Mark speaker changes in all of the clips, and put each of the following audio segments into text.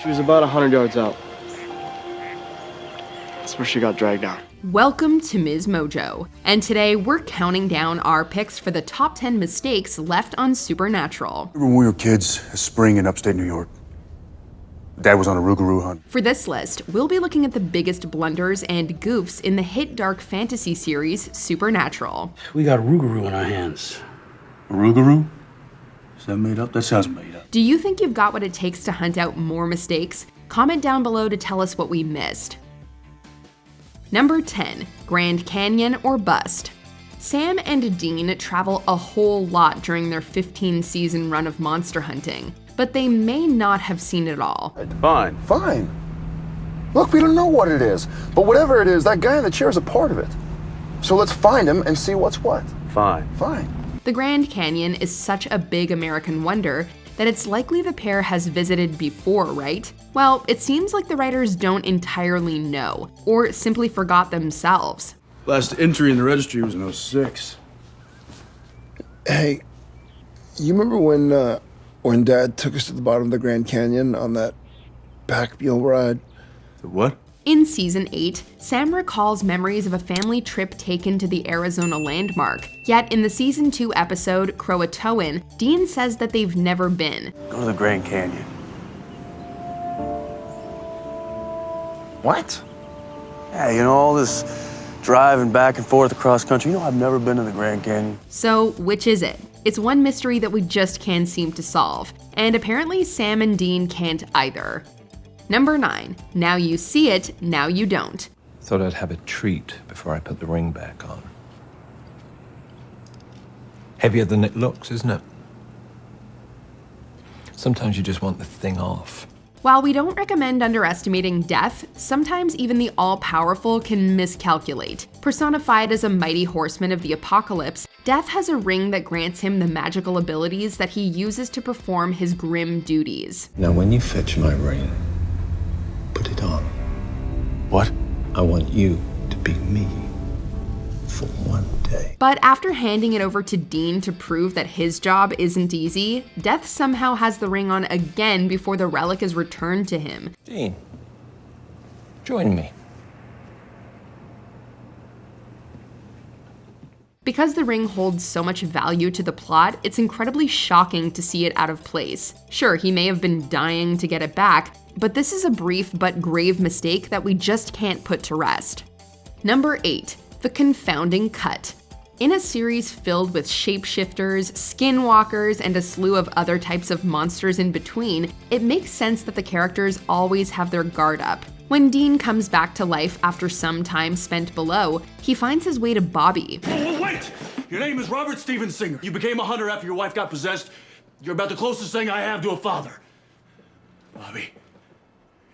Speaker 1: She was about 100 yards out. That's where she got dragged down.
Speaker 2: Welcome to MsMojo, and today we're counting down our picks for the top 10 mistakes left on Supernatural.
Speaker 3: When we were kids, a spring in upstate New York. Dad was on a rougarou hunt.
Speaker 2: For this list, we'll be looking at the biggest blunders and goofs in the hit dark fantasy series Supernatural.
Speaker 4: We got rougarou on our hands.
Speaker 3: A rougarou? Is that made up? That sounds made up.
Speaker 2: Do you think you've got what it takes to hunt out more mistakes? Comment down below to tell us what we missed. Number 10, Grand Canyon or bust. Sam and Dean travel a whole lot during their 15-season run of monster hunting, but they may not have seen it all.
Speaker 3: Fine.
Speaker 5: Fine. Look, we don't know what it is, but whatever it is, that guy in the chair is a part of it. So let's find him and see what's what.
Speaker 3: Fine.
Speaker 5: Fine.
Speaker 2: The Grand Canyon is such a big American wonder that it's likely the pair has visited before, right? Well, it seems like the writers don't entirely know, or simply forgot themselves.
Speaker 3: Last entry in the registry was in 06.
Speaker 6: Hey, you remember when Dad took us to the bottom of the Grand Canyon on that back mule ride?
Speaker 3: The what?
Speaker 2: In Season 8, Sam recalls memories of a family trip taken to the Arizona landmark. Yet in the Season 2 episode, Croatoan, Dean says that they've never been.
Speaker 3: Go to the Grand Canyon.
Speaker 5: What?
Speaker 3: Yeah, you know, all this driving back and forth across country. You know, I've never been to the Grand Canyon.
Speaker 2: So, which is it? It's one mystery that we just can't seem to solve. And apparently Sam and Dean can't either. Number 9, now you see it, now you don't.
Speaker 7: Thought I'd have a treat before I put the ring back on. Heavier than it looks, isn't it? Sometimes you just want the thing off.
Speaker 2: While we don't recommend underestimating death, sometimes even the all-powerful can miscalculate. Personified as a mighty horseman of the apocalypse, Death has a ring that grants him the magical abilities that he uses to perform his grim duties.
Speaker 7: Now, when you fetch my ring, put it on.
Speaker 3: What?
Speaker 7: I want you to be me for one day.
Speaker 2: But after handing it over to Dean to prove that his job isn't easy, Death somehow has the ring on again before the relic is returned to him.
Speaker 7: Dean, join me.
Speaker 2: Because the ring holds so much value to the plot, it's incredibly shocking to see it out of place. Sure, he may have been dying to get it back, but this is a brief but grave mistake that we just can't put to rest. Number 8, the confounding cut. In a series filled with shapeshifters, skinwalkers, and a slew of other types of monsters in between, it makes sense that the characters always have their guard up. When Dean comes back to life after some time spent below, he finds his way to Bobby.
Speaker 8: Oh, wait! Your name is Robert Steven Singer. You became a hunter after your wife got possessed. You're about the closest thing I have to a father. Bobby,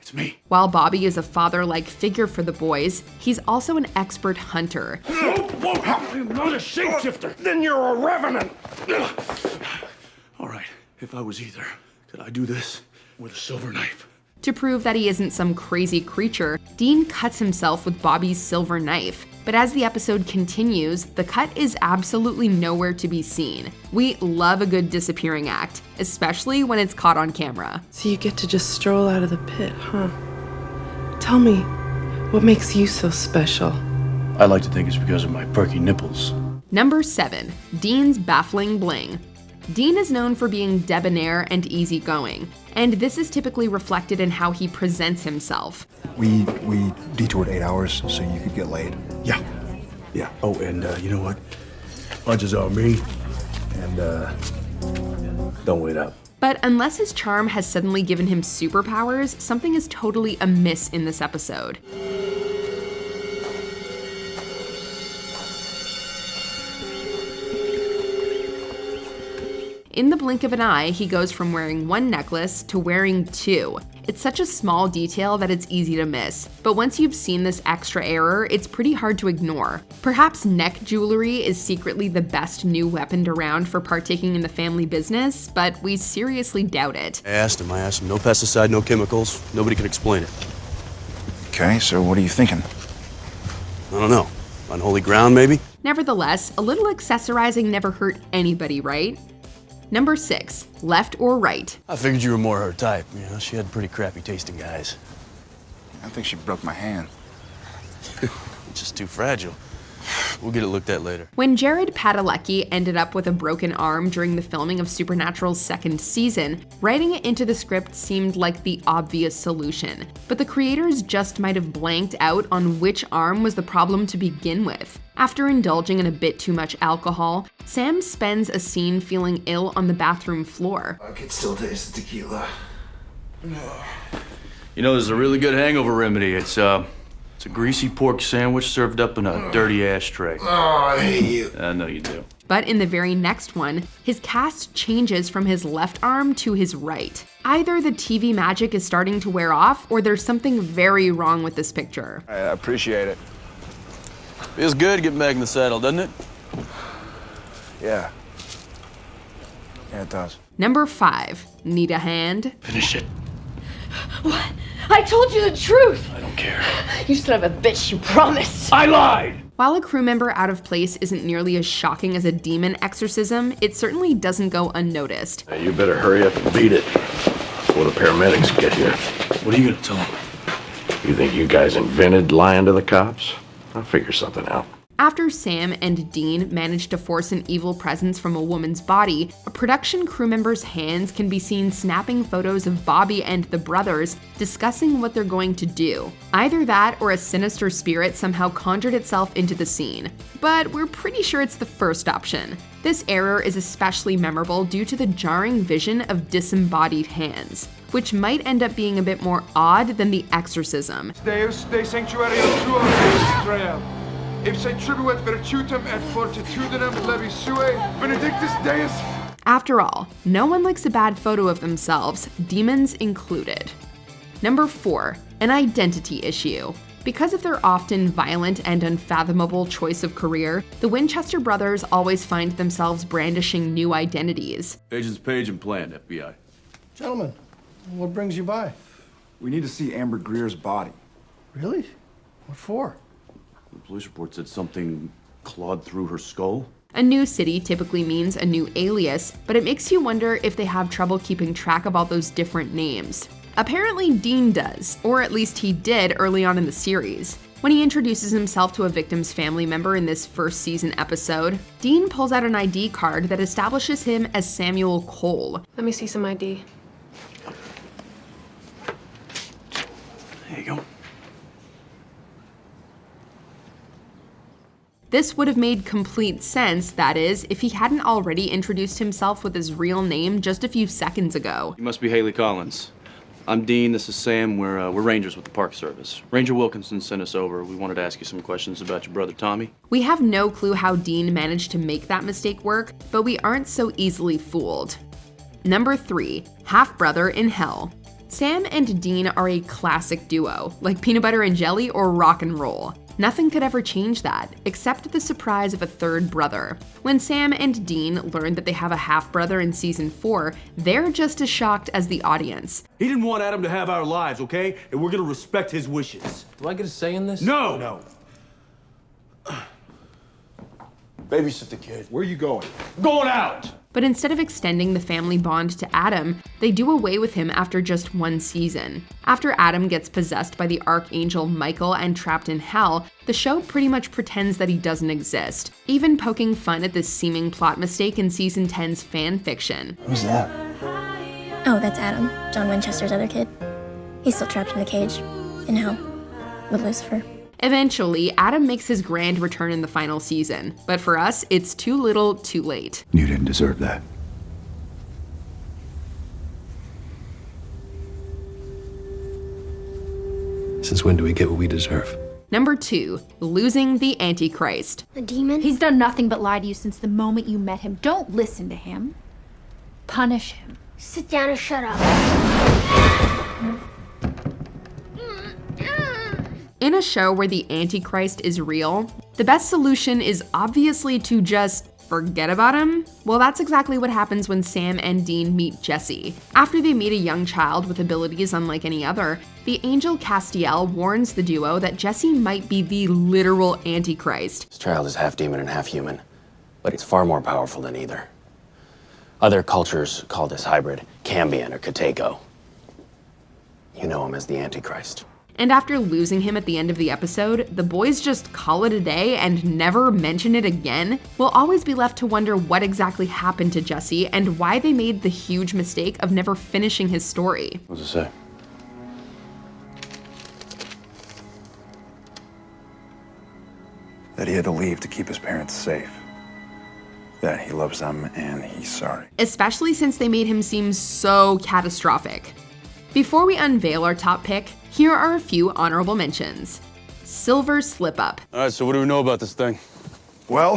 Speaker 8: it's me.
Speaker 2: While Bobby is a father-like figure for the boys, he's also an expert hunter.
Speaker 8: Whoa! I'm not a shapeshifter.
Speaker 5: Then you're a revenant.
Speaker 8: All right, if I was either, could I do this with a silver knife?
Speaker 2: To prove that he isn't some crazy creature, Dean cuts himself with Bobby's silver knife. But as the episode continues, the cut is absolutely nowhere to be seen. We love a good disappearing act, especially when it's caught on camera.
Speaker 9: So you get to just stroll out of the pit, huh? Tell me, what makes you so special?
Speaker 3: I like to think it's because of my perky nipples.
Speaker 2: Number 7, Dean's baffling bling. Dean is known for being debonair and easygoing, and this is typically reflected in how he presents himself.
Speaker 6: We detoured 8 hours so you could get laid.
Speaker 3: Yeah. Oh, and you know what? Lunches are me. And don't wait up.
Speaker 2: But unless his charm has suddenly given him superpowers, something is totally amiss in this episode. In the blink of an eye, he goes from wearing one necklace to wearing 2. It's such a small detail that it's easy to miss, but once you've seen this extra error, it's pretty hard to ignore. Perhaps neck jewelry is secretly the best new weapon around for partaking in the family business, but we seriously doubt it.
Speaker 8: I asked him, no pesticide, no chemicals. Nobody could explain it.
Speaker 5: Okay, so what are you thinking?
Speaker 8: I don't know. Unholy ground, maybe?
Speaker 2: Nevertheless, a little accessorizing never hurt anybody, right? Number 6, left or right.
Speaker 4: I figured you were more her type. You know, she had pretty crappy tasting guys.
Speaker 5: I think she broke my hand.
Speaker 4: It's just too fragile. We'll get it looked at later.
Speaker 2: When Jared Padalecki ended up with a broken arm during the filming of Supernatural's second season, writing it into the script seemed like the obvious solution. But the creators just might have blanked out on which arm was the problem to begin with. After indulging in a bit too much alcohol, Sam spends a scene feeling ill on the bathroom floor.
Speaker 6: I could still taste the tequila.
Speaker 8: You know, there's a really good hangover remedy. It's a greasy pork sandwich served up in a dirty ashtray.
Speaker 6: Oh, I hate you.
Speaker 8: I know you do.
Speaker 2: But in the very next one, his cast changes from his left arm to his right. Either the TV magic is starting to wear off, or there's something very wrong with this picture.
Speaker 5: I appreciate it.
Speaker 4: Feels good getting back in the saddle, doesn't it?
Speaker 5: Yeah. Yeah, it does.
Speaker 2: Number 5, need a hand?
Speaker 4: Finish it.
Speaker 10: What? I told you the truth!
Speaker 4: I don't care.
Speaker 10: You son of a bitch, you promised!
Speaker 8: I lied!
Speaker 2: While a crew member out of place isn't nearly as shocking as a demon exorcism, it certainly doesn't go unnoticed.
Speaker 3: Hey, you better hurry up and beat it before the paramedics get here.
Speaker 8: What are you gonna tell him?
Speaker 3: You think you guys invented lying to the cops? I'll figure something out.
Speaker 2: After Sam and Dean manage to force an evil presence from a woman's body, a production crew member's hands can be seen snapping photos of Bobby and the brothers discussing what they're going to do. Either that or a sinister spirit somehow conjured itself into the scene. But we're pretty sure it's the first option. This error is especially memorable due to the jarring vision of disembodied hands, which might end up being a bit more odd than the exorcism.
Speaker 11: Deus, de sanctuarium tuum Israel. Ipse tribuet virtutem et fortitudinem levi sue, benedictus Deus.
Speaker 2: After all, no one likes a bad photo of themselves, demons included. Number 4, an identity issue. Because of their often violent and unfathomable choice of career, the Winchester brothers always find themselves brandishing new identities.
Speaker 8: Agents Page and Plant, FBI.
Speaker 6: Gentlemen, what brings you by?
Speaker 5: We need to see Amber Greer's body.
Speaker 6: Really? What for?
Speaker 8: The police report said something clawed through her skull.
Speaker 2: A new city typically means a new alias, but it makes you wonder if they have trouble keeping track of all those different names. Apparently Dean does, or at least he did early on in the series. When he introduces himself to a victim's family member in this first season episode, Dean pulls out an ID card that establishes him as Samuel Cole.
Speaker 9: Let me see some ID.
Speaker 4: There you go.
Speaker 2: This would have made complete sense, that is, if he hadn't already introduced himself with his real name just a few seconds ago.
Speaker 8: You must be Haley Collins. I'm Dean, this is Sam, we're rangers with the Park Service. Ranger Wilkinson sent us over. We wanted to ask you some questions about your brother Tommy.
Speaker 2: We have no clue how Dean managed to make that mistake work, but we aren't so easily fooled. Number 3, half-brother in hell. Sam and Dean are a classic duo, like peanut butter and jelly or rock and roll. Nothing could ever change that, except the surprise of a third brother. When Sam and Dean learn that they have a half-brother in season 4, they're just as shocked as the audience.
Speaker 8: He didn't want Adam to have our lives, okay? And we're gonna respect his wishes.
Speaker 4: Do I get a say in this?
Speaker 8: No! No.
Speaker 4: Babysit the kid.
Speaker 5: Where are you going?
Speaker 8: Going out!
Speaker 2: But instead of extending the family bond to Adam, they do away with him after just one season. After Adam gets possessed by the archangel Michael and trapped in hell, the show pretty much pretends that he doesn't exist, even poking fun at this seeming plot mistake in season 10's fan fiction.
Speaker 4: Who's that?
Speaker 12: Oh, that's Adam, John Winchester's other kid. He's still trapped in the cage, in hell, with Lucifer.
Speaker 2: Eventually, Adam makes his grand return in the final season, but for us, it's too little, too late.
Speaker 3: You didn't deserve that.
Speaker 7: Since when do we get what we deserve?
Speaker 2: Number 2, losing the Antichrist.
Speaker 12: A demon?
Speaker 10: He's done nothing but lie to you since the moment you met him. Don't listen to him. Punish him.
Speaker 12: Sit down and shut up.
Speaker 2: In a show where the Antichrist is real, the best solution is obviously to just forget about him. Well, that's exactly what happens when Sam and Dean meet Jesse. After they meet a young child with abilities unlike any other, the angel Castiel warns the duo that Jesse might be the literal Antichrist.
Speaker 13: This child is half demon and half human, but it's far more powerful than either. Other cultures call this hybrid Cambion or Kateko. You know him as the Antichrist.
Speaker 2: And after losing him at the end of the episode, the boys just call it a day and never mention it again. We'll always be left to wonder what exactly happened to Jesse and why they made the huge mistake of never finishing his story.
Speaker 4: What does it say?
Speaker 14: That he had to leave to keep his parents safe. That he loves them and he's sorry.
Speaker 2: Especially since they made him seem so catastrophic. Before we unveil our top pick, here are a few honorable mentions. Silver Slip-Up.
Speaker 4: All right, so what do we know about this thing?
Speaker 14: Well,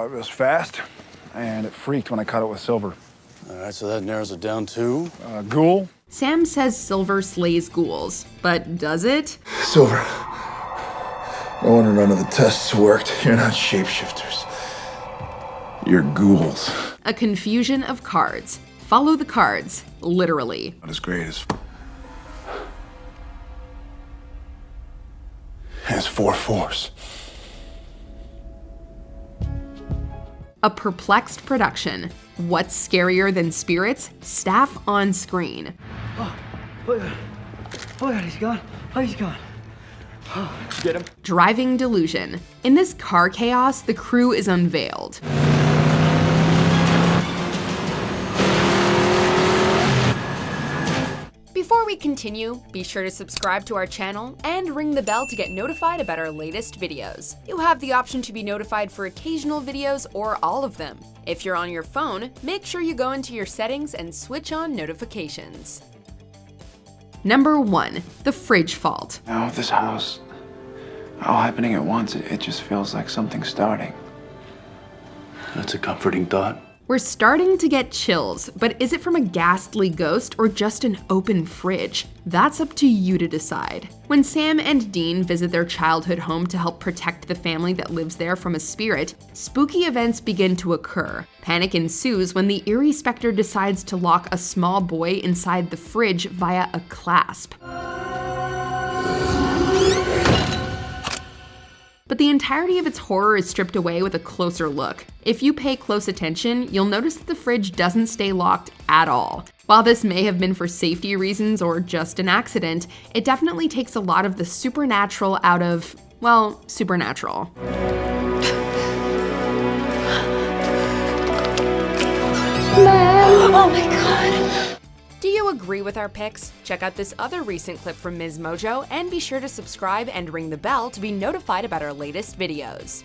Speaker 14: it was fast and it freaked when I caught it with Silver.
Speaker 4: All right, so that narrows it down to?
Speaker 14: Ghoul.
Speaker 2: Sam says Silver slays ghouls, but does it?
Speaker 6: Silver, no wonder none of the tests worked. You're not shapeshifters. You're ghouls.
Speaker 2: A confusion of cards. Follow the cards, literally.
Speaker 14: Not as great as 4 force.
Speaker 2: A perplexed production. What's scarier than spirits? Staff on screen.
Speaker 1: Oh God, he's gone. Oh, he's gone. Oh, did you get him?
Speaker 2: Driving delusion. In this car chaos, the crew is unveiled. Before we continue, be sure to subscribe to our channel and ring the bell to get notified about our latest videos. You have the option to be notified for occasional videos or all of them. If you're on your phone, make sure you go into your settings and switch on notifications. Number 1, the fridge fault.
Speaker 15: Now, this house, all happening at once, it just feels like something's starting.
Speaker 4: That's a comforting thought.
Speaker 2: We're starting to get chills, but is it from a ghastly ghost or just an open fridge? That's up to you to decide. When Sam and Dean visit their childhood home to help protect the family that lives there from a spirit, spooky events begin to occur. Panic ensues when the eerie specter decides to lock a small boy inside the fridge via a clasp. But the entirety of its horror is stripped away with a closer look. If you pay close attention, you'll notice that the fridge doesn't stay locked at all. While this may have been for safety reasons or just an accident, it definitely takes a lot of the supernatural out of, well, supernatural.
Speaker 12: Mom! Oh my God!
Speaker 2: Do you agree with our picks? Check out this other recent clip from MsMojo and be sure to subscribe and ring the bell to be notified about our latest videos.